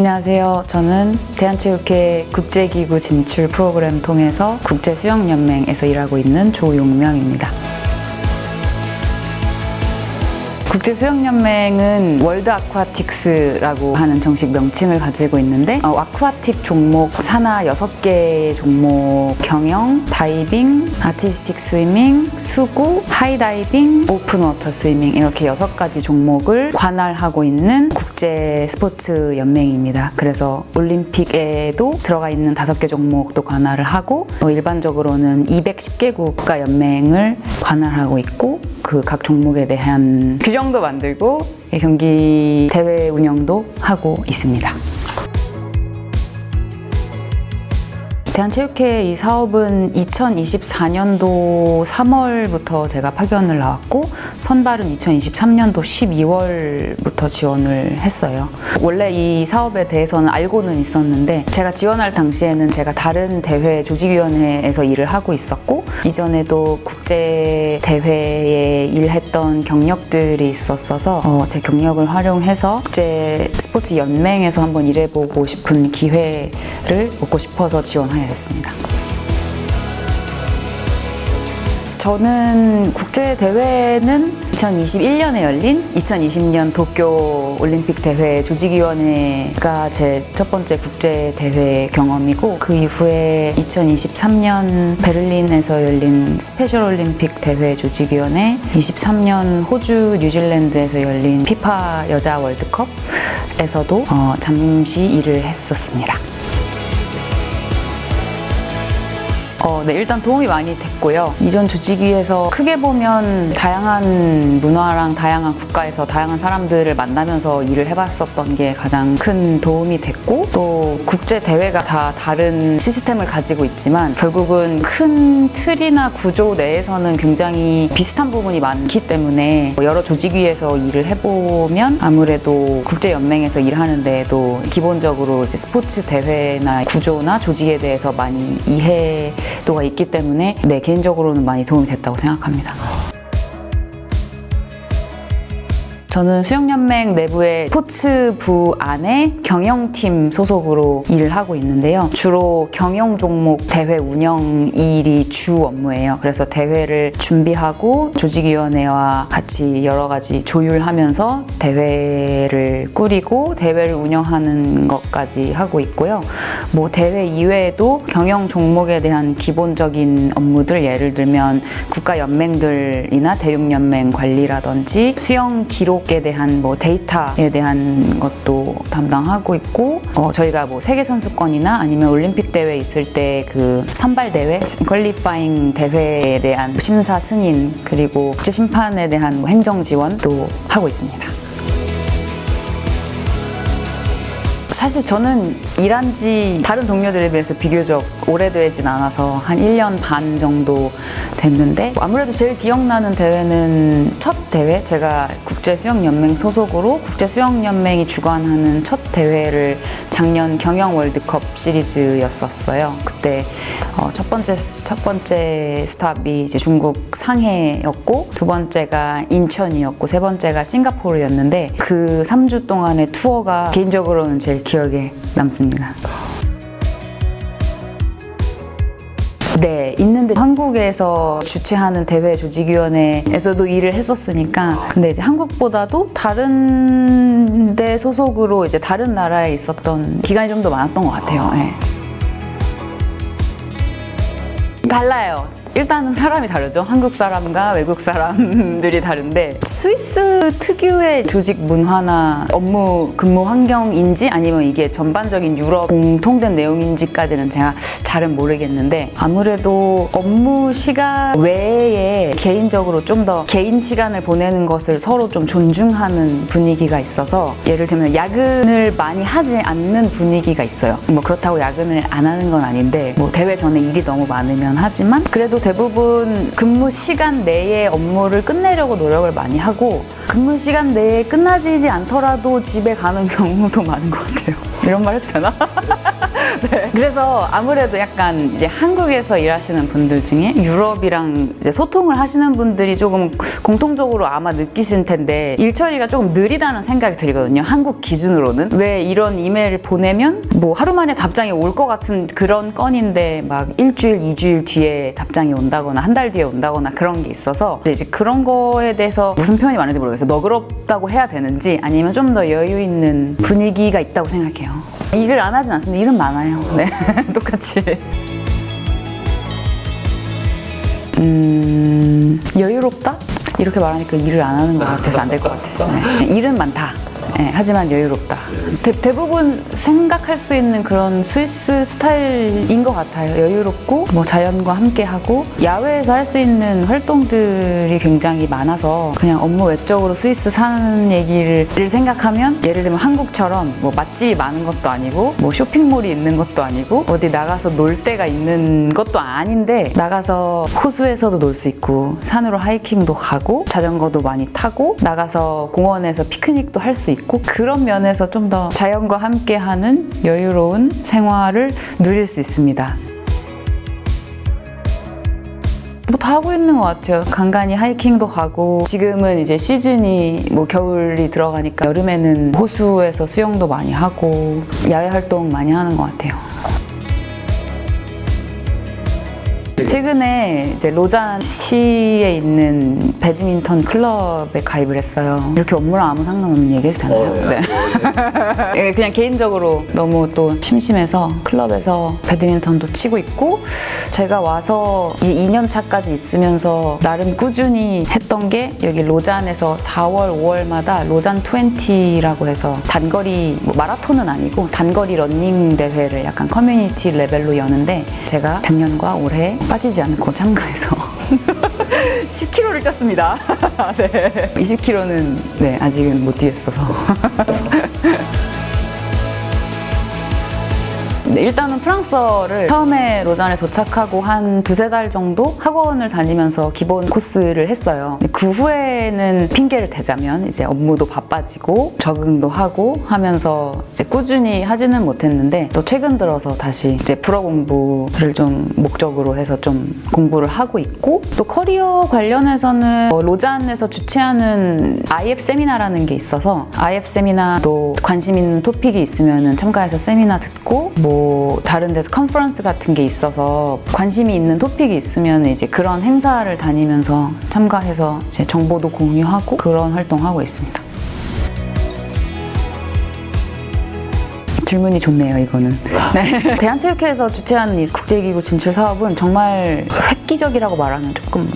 안녕하세요. 저는 대한체육회 국제기구 진출 프로그램 통해서 국제수영연맹에서 일하고 있는 조용명입니다. 국제수영연맹은 월드 아쿠아틱스라고 하는 정식 명칭을 가지고 있는데 아쿠아틱 종목 산하 6개의 종목 경영, 다이빙, 아티스틱 스위밍, 수구, 하이다이빙, 오픈워터 스위밍 이렇게 6가지 종목을 관할하고 있는 국제 스포츠 연맹입니다. 그래서 올림픽에도 들어가 있는 5개 종목도 관할을 하고 일반적으로는 210개국 국가 연맹을 관할하고 있고 그 각 종목에 대한 규정도 만들고 경기 대회 운영도 하고 있습니다. 대한체육회 이 사업은 2024년도 3월부터 제가 파견을 나왔고 선발은 2023년도 12월부터 지원을 했어요. 원래 이 사업에 대해서는 알고는 있었는데 제가 지원할 당시에는 제가 다른 대회 조직위원회에서 일을 하고 있었고 이전에도 국제 대회에 일했던 경력들이 있었어서 제 경력을 활용해서 국제 스포츠 연맹에서 한번 일해보고 싶은 기회를 얻고 싶어서 지원하게 됐습니다. 저는 국제대회는 2021년에 열린 2020년 도쿄 올림픽 대회 조직위원회가 제 첫 번째 국제대회 경험이고 그 이후에 2023년 베를린에서 열린 스페셜 올림픽 대회 조직위원회 23년 호주 뉴질랜드에서 열린 피파 여자 월드컵에서도 잠시 일을 했었습니다. 네, 일단 도움이 많이 됐고요. 이전 조직위에서 크게 보면 다양한 문화랑 다양한 국가에서 다양한 사람들을 만나면서 일을 해봤었던 게 가장 큰 도움이 됐고 또 국제대회가 다 다른 시스템을 가지고 있지만 결국은 큰 틀이나 구조 내에서는 굉장히 비슷한 부분이 많기 때문에 여러 조직위에서 일을 해보면 아무래도 국제연맹에서 일하는 데에도 기본적으로 이제 스포츠 대회나 구조나 조직에 대해서 많이 이해도가 있기 때문에 개인적으로는 많이 도움이 됐다고 생각합니다. 저는 수영연맹 내부의 스포츠부 안에 경영팀 소속으로 일을 하고 있는데요. 주로 경영 종목 대회 운영 일이 주 업무예요. 그래서 대회를 준비하고 조직위원회와 같이 여러 가지 조율하면서 대회를 꾸리고 대회를 운영하는 것까지 하고 있고요. 대회 이외에도 경영 종목에 대한 기본적인 업무들 예를 들면 국가연맹들이나 대륙연맹 관리라든지 수영 기록 에 대한 데이터에 대한 것도 담당하고 있고 저희가 세계선수권이나 아니면 올림픽 대회 있을 때 그 선발 대회, 퀄리파잉 대회에 대한 심사 승인 그리고 국제 심판에 대한 행정 지원도 하고 있습니다. 사실 저는 일한 지 다른 동료들에 비해서 비교적 오래되진 않아서 한 1년 반 정도 됐는데 아무래도 제일 기억나는 대회는 첫 대회 제가 국제수영연맹 소속으로 국제수영연맹이 주관하는 첫 대회를 작년 경영 월드컵 시리즈였었어요. 그때 첫 번째 스탑이 이제 중국 상해였고 두 번째가 인천이었고 세 번째가 싱가포르였는데 그 3주 동안의 투어가 개인적으로는 제일 기억에 남습니다. 네, 있는데 한국에서 주최하는 대회 조직위원회에서도 일을 했었으니까 근데 이제 한국보다도 다른 데 소속으로 이제 다른 나라에 있었던 기간이 좀 더 많았던 것 같아요. 네. 달라요. 일단은 사람이 다르죠. 한국 사람과 외국 사람들이 다른데 스위스 특유의 조직 문화나 업무 근무 환경인지 아니면 이게 전반적인 유럽 공통된 내용인지까지는 제가 잘은 모르겠는데 아무래도 업무 시간 외에 개인적으로 좀 더 개인 시간을 보내는 것을 서로 좀 존중하는 분위기가 있어서 예를 들면 야근을 많이 하지 않는 분위기가 있어요. 그렇다고 야근을 안 하는 건 아닌데 대회 전에 일이 너무 많으면 하지만 그래도 대부분 근무 시간 내에 업무를 끝내려고 노력을 많이 하고 근무 시간 내에 끝나지 않더라도 집에 가는 경우도 많은 것 같아요. 이런 말 해도 되나? 네. 그래서 아무래도 약간 이제 한국에서 일하시는 분들 중에 유럽이랑 이제 소통을 하시는 분들이 조금 공통적으로 아마 느끼실 텐데 일 처리가 조금 느리다는 생각이 들거든요. 한국 기준으로는. 왜 이런 이메일을 보내면 뭐 하루 만에 답장이 올 것 같은 그런 건인데 막 일주일, 2주일 뒤에 답장이 온다거나 한 달 뒤에 온다거나 그런 게 있어서 이제 그런 거에 대해서 무슨 표현이 맞는지 모르겠어요. 너그럽다고 해야 되는지 아니면 좀 더 여유 있는 분위기가 있다고 생각해요. 일을 안 하진 않습니다. 일은 많아요. 네. 똑같이. 여유롭다? 이렇게 말하니까 일을 안 하는 것 같아서 안 될 것 같아요. 네. 일은 많다. 네, 하지만 여유롭다. 대부분 생각할 수 있는 그런 스위스 스타일인 것 같아요. 여유롭고 뭐 자연과 함께하고 야외에서 할 수 있는 활동들이 굉장히 많아서 그냥 업무 외적으로 스위스 사는 얘기를 생각하면 예를 들면 한국처럼 뭐 맛집이 많은 것도 아니고 뭐 쇼핑몰이 있는 것도 아니고 어디 나가서 놀 데가 있는 것도 아닌데 나가서 호수에서도 놀 수 있고 산으로 하이킹도 가고 자전거도 많이 타고 나가서 공원에서 피크닉도 할 수 있고 그런 면에서 좀 더 자연과 함께하는 여유로운 생활을 누릴 수 있습니다. 뭐 다 하고 있는 것 같아요. 간간히 하이킹도 가고 지금은 이제 시즌이 뭐 겨울이 들어가니까 여름에는 호수에서 수영도 많이 하고 야외 활동 많이 하는 것 같아요. 최근에 이제 로잔시에 있는 배드민턴 클럽에 가입을 했어요. 이렇게 업무랑 아무 상관없는 얘기해도 되나요? 네. 그냥 개인적으로 너무 또 심심해서 클럽에서 배드민턴도 치고 있고 제가 와서 이제 2년 차까지 있으면서 나름 꾸준히 했던 게 여기 로잔에서 4월, 5월마다 로잔 20라고 해서 단거리 뭐 마라톤은 아니고 단거리 러닝 대회를 약간 커뮤니티 레벨로 여는데 제가 작년과 올해 빠지지 않고 참가해서 10kg를 쪘습니다. 네. 20kg는 네, 아직은 못 뛰었어서. 네, 일단은 프랑스어를 처음에 로잔에 도착하고 한 두세 달 정도 학원을 다니면서 기본 코스를 했어요. 그 후에는 핑계를 대자면 이제 업무도 바빠지고 적응도 하고 하면서 이제 꾸준히 하지는 못했는데 또 최근 들어서 다시 이제 불어 공부를 좀 목적으로 해서 좀 공부를 하고 있고 또 커리어 관련해서는 로잔에서 주최하는 IF 세미나라는 게 있어서 IF 세미나도 관심 있는 토픽이 있으면 참가해서 세미나 듣고 뭐 다른 데서 컨퍼런스 같은 게 있어서 관심이 있는 토픽이 있으면 이제 그런 행사를 다니면서 참가해서 이제 정보도 공유하고 그런 활동하고 있습니다. 질문이 좋네요, 이거는. 네. 대한체육회에서 주최하는 이 국제기구 진출 사업은 정말 획기적이라고 말하면 조금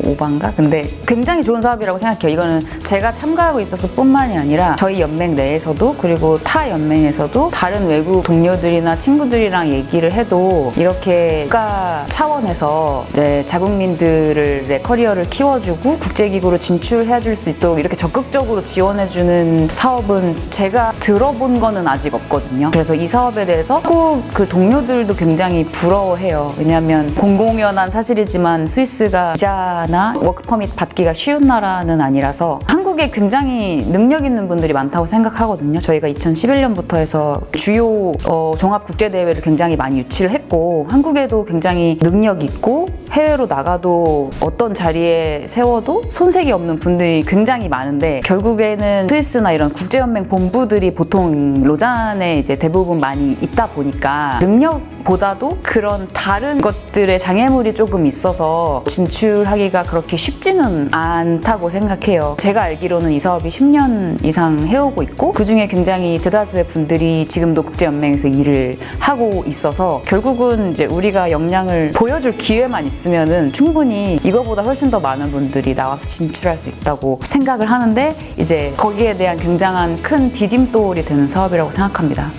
오반가? 근데 굉장히 좋은 사업이라고 생각해요. 이거는 제가 참가하고 있어서 뿐만이 아니라 저희 연맹 내에서도 그리고 타 연맹에서도 다른 외국 동료들이나 친구들이랑 얘기를 해도 이렇게 국가 차원에서 이제 자국민들의 커리어를 키워주고 국제기구로 진출해줄 수 있도록 이렇게 적극적으로 지원해주는 사업은 제가 들어본 거는 아직 없거든요. 그래서 이 사업에 대해서 한국 그 동료들도 굉장히 부러워해요. 왜냐하면 공공연한 사실이지만 스위스가 비자나 워크퍼밋 받기가 쉬운 나라는 아니라서 한국에 굉장히 능력 있는 분들이 많다고 생각하거든요. 저희가 2011년부터 해서 주요 종합국제대회를 굉장히 많이 유치를 했고 한국에도 굉장히 능력 있고 해외로 나가도 어떤 자리에 세워도 손색이 없는 분들이 굉장히 많은데 결국에는 스위스나 이런 국제연맹 본부들이 보통 로잔에 이제 대부분 많이 있다 보니까 능력보다도 그런 다른 것들의 장애물이 조금 있어서 진출하기가 그렇게 쉽지는 않다고 생각해요. 제가 알기로는 이 사업이 10년 이상 해오고 있고 그중에 굉장히 대다수의 분들이 지금도 국제연맹에서 일을 하고 있어서 결국은 이제 우리가 역량을 보여줄 기회만 있으면은 충분히 이거보다 훨씬 더 많은 분들이 나와서 진출할 수 있다고 생각을 하는데 이제 거기에 대한 굉장한 큰 디딤돌이 되는 사업이라고 생각합니다.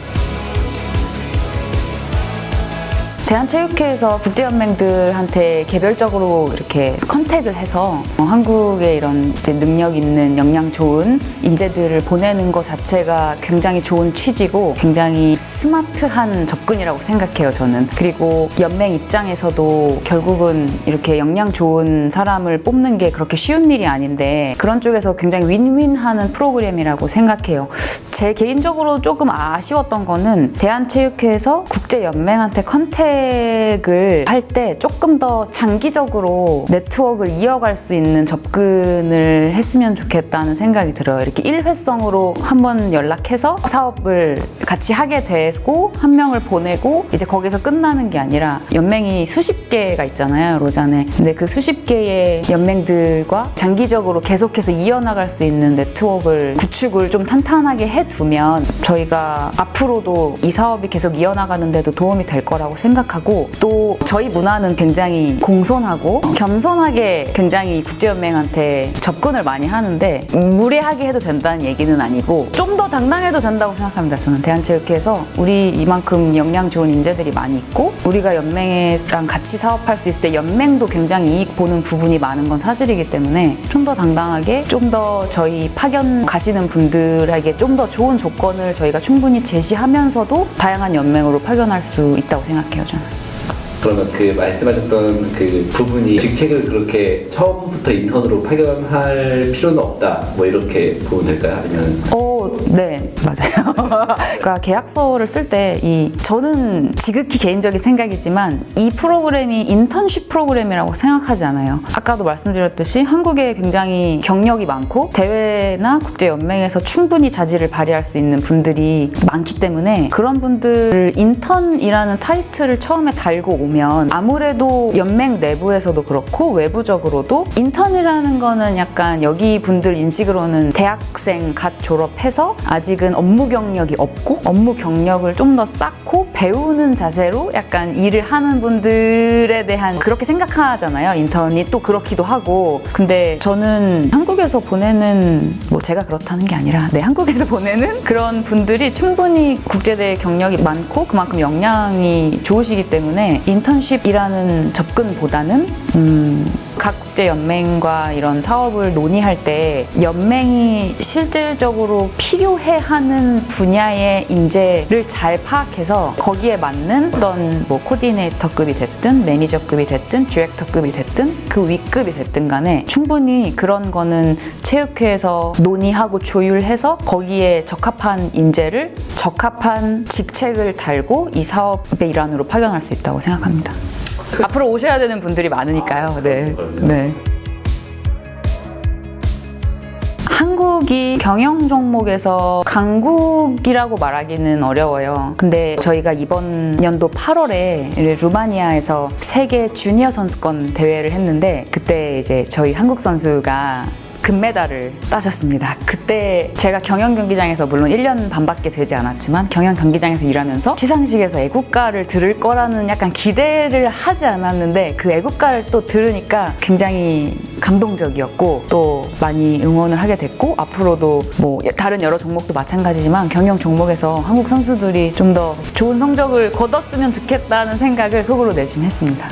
대한체육회에서 국제연맹들한테 개별적으로 이렇게 컨택을 해서 한국에 이런 이제 능력 있는 역량 좋은 인재들을 보내는 것 자체가 굉장히 좋은 취지고 굉장히 스마트한 접근이라고 생각해요, 저는. 그리고 연맹 입장에서도 결국은 이렇게 역량 좋은 사람을 뽑는 게 그렇게 쉬운 일이 아닌데 그런 쪽에서 굉장히 윈윈하는 프로그램이라고 생각해요. 제 개인적으로 조금 아쉬웠던 거는 대한체육회에서 국제연맹한테 컨택을 할 때 조금 더 장기적으로 네트워크를 이어갈 수 있는 접근을 했으면 좋겠다는 생각이 들어요. 이렇게 일회성으로 한번 연락해서 사업을 같이 하게 되고 한 명을 보내고 이제 거기서 끝나는 게 아니라 연맹이 수십 개가 있잖아요, 로잔에. 근데 그 수십 개의 연맹들과 장기적으로 계속해서 이어나갈 수 있는 네트워크를 구축을 좀 탄탄하게 해두면 저희가 앞으로도 이 사업이 계속 이어나가는 데도 도움이 될 거라고 생각하고, 또 저희 문화는 굉장히 공손하고 겸손하게 굉장히 국제연맹한테 접근을 많이 하는데 무례하게 해도 된다는 얘기는 아니고 좀 더 당당해도 된다고 생각합니다. 저는 대한체육회에서 우리 이만큼 역량 좋은 인재들이 많이 있고 우리가 연맹이랑 같이 사업할 수 있을 때 연맹도 굉장히 이익 보는 부분이 많은 건 사실이기 때문에 좀 더 당당하게 좀 더 저희 파견 가시는 분들에게 좀 더 좋은 조건을 저희가 충분히 제시하면서도 다양한 연맹으로 파견할 수 있다고 생각해요, 저는. 그러면 그 말씀하셨던 그 부분이 직책을 그렇게 처음부터 인턴으로 파견할 필요는 없다, 뭐 이렇게 보면 될까요? 아니면? 네, 맞아요. 그러니까 계약서를 쓸 때 저는 지극히 개인적인 생각이지만 이 프로그램이 인턴십 프로그램이라고 생각하지 않아요. 아까도 말씀드렸듯이 한국에 굉장히 경력이 많고 대회나 국제연맹에서 충분히 자질을 발휘할 수 있는 분들이 많기 때문에 그런 분들을 인턴이라는 타이틀을 처음에 달고 오면 아무래도 연맹 내부에서도 그렇고 외부적으로도 인턴이라는 거는 약간 여기 분들 인식으로는 대학생 갓 졸업해서 아직은 업무 경력이 없고 업무 경력을 좀 더 쌓고 배우는 자세로 약간 일을 하는 분들에 대한 그렇게 생각하잖아요. 인턴이 또 그렇기도 하고. 근데 저는 한국에서 보내는, 뭐 제가 그렇다는 게 아니라 한국에서 보내는 그런 분들이 충분히 국제대회 경력이 많고 그만큼 역량이 좋으시기 때문에 인턴십이라는 접근보다는 각 국제연맹과 이런 사업을 논의할 때 연맹이 실질적으로 필요해하는 분야의 인재를 잘 파악해서 거기에 맞는 어떤 뭐 코디네이터급이 됐든 매니저급이 됐든 디렉터급이 됐든 그 윗급이 됐든 간에 충분히 그런 거는 체육회에서 논의하고 조율해서 거기에 적합한 인재를 적합한 직책을 달고 이 사업의 일환으로 파견할 수 있다고 생각합니다. 앞으로 오셔야 되는 분들이 많으니까요. 네. 한국이 경영 종목에서 강국이라고 말하기는 어려워요. 근데 저희가 이번 연도 8월에 루마니아에서 세계 주니어 선수권 대회를 했는데 그때 이제 저희 한국 선수가 금메달을 따셨습니다. 그때 제가 경영 경기장에서 물론 1년 반밖에 되지 않았지만 경영 경기장에서 일하면서 시상식에서 애국가를 들을 거라는 약간 기대를 하지 않았는데 그 애국가를 또 들으니까 굉장히 감동적이었고 또 많이 응원을 하게 됐고 앞으로도 뭐 다른 여러 종목도 마찬가지지만 경영 종목에서 한국 선수들이 좀 더 좋은 성적을 거뒀으면 좋겠다는 생각을 속으로 내심했습니다.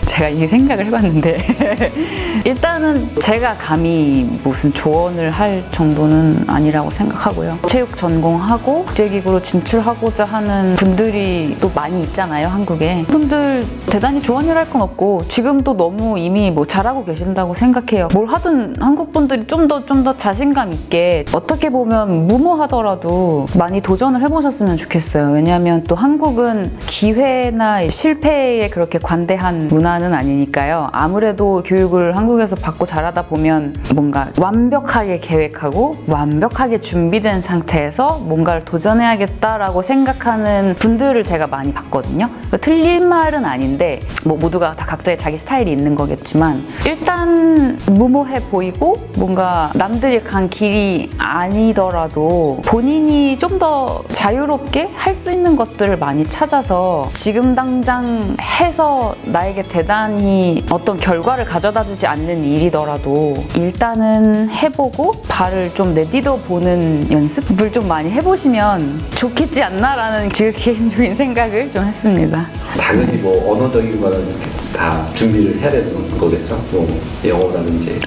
제가 이 생각을 해봤는데 일단은 제가 감히 무슨 조언을 할 정도는 아니라고 생각하고요. 체육 전공하고 국제기구로 진출하고자 하는 분들이 또 많이 있잖아요, 한국에. 그분들 대단히 조언을 할 건 없고 지금도 너무 이미 뭐 잘하고 계신다고 생각해요. 뭘 하든 한국 분들이 좀 더 자신감 있게 어떻게 보면 무모하더라도 많이 도전을 해보셨으면 좋겠어요. 왜냐하면 또 한국은 기회나 실패에 그렇게 관대한 문화는 아니니까요. 아무래도 교육을 한국에서 받고 자라다 보면 뭔가 완벽하게 계획하고 완벽하게 준비된 상태에서 뭔가를 도전해야겠다라고 생각하는 분들을 제가 많이 봤거든요. 틀린 말은 아닌데 뭐 모두가 다 각자의 자기 스타일이 있는 거겠지만 일단 무모해 보이고 뭔가 남들이 간 길이 아니더라도 본인이 좀 더 자유롭게 할 수 있는 것들을 많이 찾아서 지금 당장 해서 나에게 대단히 대단히 어떤 결과를 가져다 주지 않는 일이더라도 일단은 해보고 발을 좀 내디뎌 보는 연습을 좀 많이 해보시면 좋겠지 않나라는 제 개인적인 생각을 좀 했습니다. 당연히 뭐 언어적인 거는 다 준비를 해야 되는 거겠죠? 뭐 영어라든지.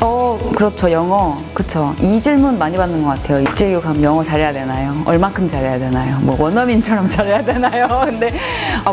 그렇죠. 영어. 그쵸. 이 질문 많이 받는 것 같아요. 국제교육 하면 영어 잘해야 되나요? 얼만큼 잘해야 되나요? 뭐 원어민처럼 잘해야 되나요? 근데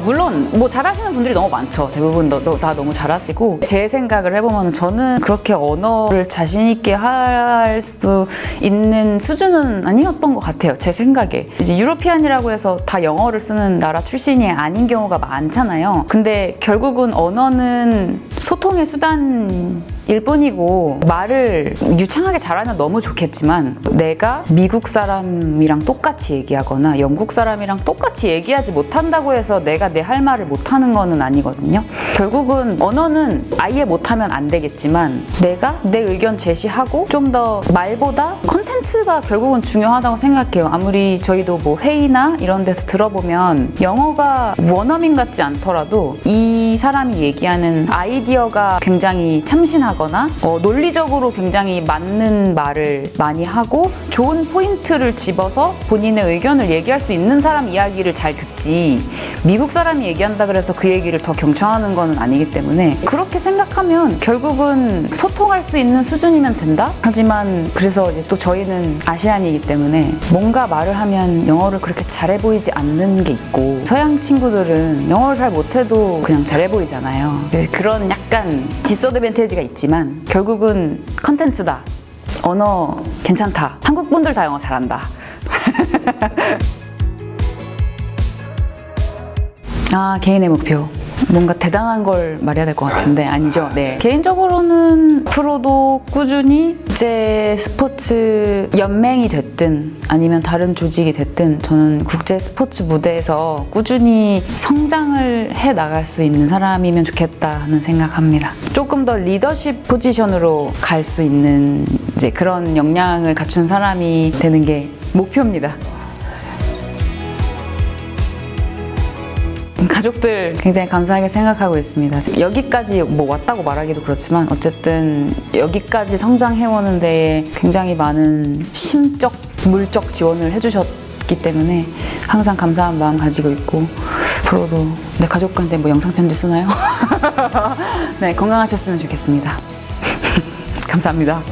물론 뭐 잘하시는 분들이 너무 많죠. 대부분 다 너무 잘하시고 제 생각을 해보면 저는 그렇게 언어를 자신 있게 할 수 있는 수준은 아니었던 것 같아요. 제 생각에. 이제 유로피안이라고 해서 다 영어를 쓰는 나라 출신이 아닌 경우가 많잖아요. 근데 결국은 언어는 소통의 수단일 뿐이고 말을 유창하게 잘하면 너무 좋겠지만 내가 미국 사람이랑 똑같이 얘기하거나 영국 사람이랑 똑같이 얘기하지 못한다고 해서 내가 내 할 말을 못하는 거는 아니거든요. 결국은 언어는 아예 못하면 안 되겠지만 내가 내 의견 제시하고 좀 더 말보다 컨텐츠가 결국은 중요하다고 생각해요. 아무리 저희도 뭐 회의나 이런 데서 들어보면 영어가 원어민 같지 않더라도 이 사람이 얘기하는 아이디어가 굉장히 참신하거나 논리적으로 굉장히 맞는 말을 많이 하고 좋은 포인트를 집어서 본인의 의견을 얘기할 수 있는 사람 이야기를 잘 듣지 미국 사람이 얘기한다 그래서 그 얘기를 더 경청하는 건 아니기 때문에 그렇게 생각하면 결국은 소통할 수 있는 수준이면 된다? 하지만 그래서 이제 또 저희는 아시안이기 때문에 뭔가 말을 하면 영어를 그렇게 잘해 보이지 않는 게 있고 서양 친구들은 영어를 잘 못해도 그냥 잘해 보이잖아요. 그래서 그런 약간 디스어드밴티지가 있지만 결국은 컨텐츠다. 언어 괜찮다. 한국 분들 다 영어 잘한다. 개인의 목표. 뭔가 대단한 걸 말해야 될 것 같은데 아니죠. 네. 개인적으로는 앞으로도 꾸준히 국제 스포츠 연맹이 됐든 아니면 다른 조직이 됐든 저는 국제 스포츠 무대에서 꾸준히 성장을 해 나갈 수 있는 사람이면 좋겠다는 생각합니다. 조금 더 리더십 포지션으로 갈 수 있는 이제 그런 역량을 갖춘 사람이 되는 게 목표입니다. 가족들 굉장히 감사하게 생각하고 있습니다. 여기까지 뭐 왔다고 말하기도 그렇지만 어쨌든 여기까지 성장해오는 데에 굉장히 많은 심적, 물적 지원을 해주셨기 때문에 항상 감사한 마음 가지고 있고 앞으로도 내 가족한테 뭐 영상 편지 쓰나요? 네, 건강하셨으면 좋겠습니다. 감사합니다.